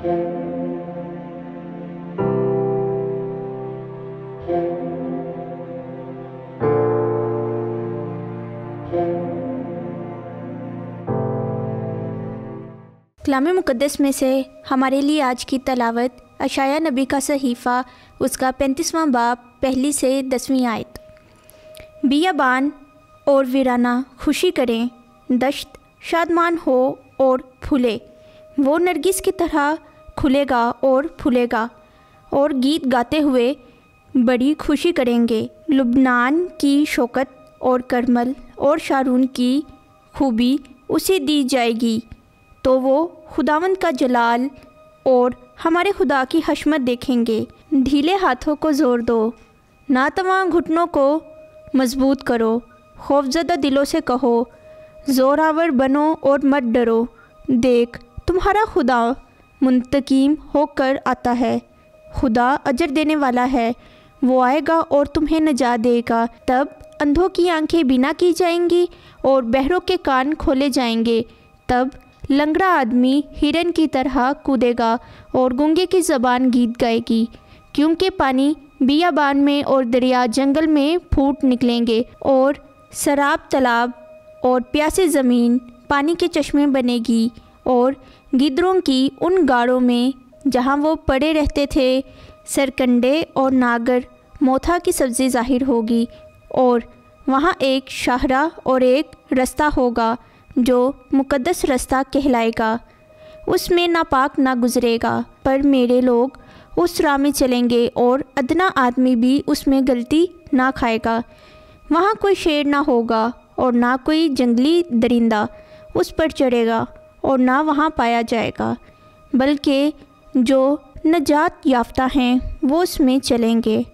कलाम मुक़द्दस में से हमारे लिए आज की तलावत अशाया नबी का सहीफ़ा, उसका 35वां बाब, पहली से 10वीं आयत। बियाबान और वीराना खुशी करें, दश्त शादमान हो और फूले, वो नरगिस की तरह खुलेगा और फूलेगा, और गीत गाते हुए बड़ी खुशी करेंगे। लुबनान की शौकत और करमल और शारून की खूबी उसे दी जाएगी, तो वो खुदावंद का जलाल और हमारे खुदा की हशमत देखेंगे। ढीले हाथों को ज़ोर दो, नातवां घुटनों को मजबूत करो, खौफज़दा दिलों से कहो, ज़ोरावर बनो और मत डरो। देख, तुम्हारा खुदा मुंतकीम होकर आता है, खुदा अजर देने वाला है। वो आएगा और तुम्हें नजात देगा। तब अंधों की आंखें बीना की जाएंगी और बहरों के कान खोले जाएंगे। तब लंगड़ा आदमी हिरन की तरह कूदेगा और गूंगे की ज़बान गीत गाएगी, क्योंकि पानी बियाबान में और दरिया जंगल में फूट निकलेंगे, और शराब तालाब और प्यासे ज़मीन पानी के चश्मे बनेगी, और गिद्धरों की उन गाड़ों में जहाँ वो पड़े रहते थे सरकंडे और नागर मोथा की सब्ज़ी ज़ाहिर होगी, और वहाँ एक शाहरा और एक रास्ता होगा जो मुक़द्दस रास्ता कहलाएगा। उसमें नापाक ना गुज़रेगा, पर मेरे लोग उस राह में चलेंगे और अदना आदमी भी उसमें गलती ना खाएगा। वहाँ कोई शेर ना होगा और ना कोई जंगली दरिंदा उस पर चढ़ेगा, और ना वहाँ पाया जाएगा, बल्कि जो नजात याफ्ता हैं वो उसमें चलेंगे,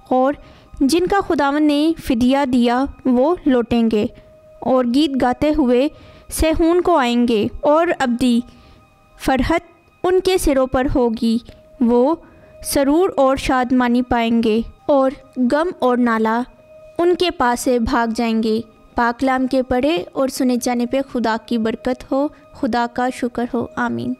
और जिनका खुदावंद ने फ़िदिया दिया वो लौटेंगे, और गीत गाते हुए सेहून को आएंगे, और अब्दी फरहत उनके सिरों पर होगी। वो सरूर और शादमानी पाएंगे, और गम और नाला उनके पास से भाग जाएंगे। पाकलाम के पढ़े और सुने जाने पे खुदा की बरकत हो। खुदा का शुक्र हो। आमीन।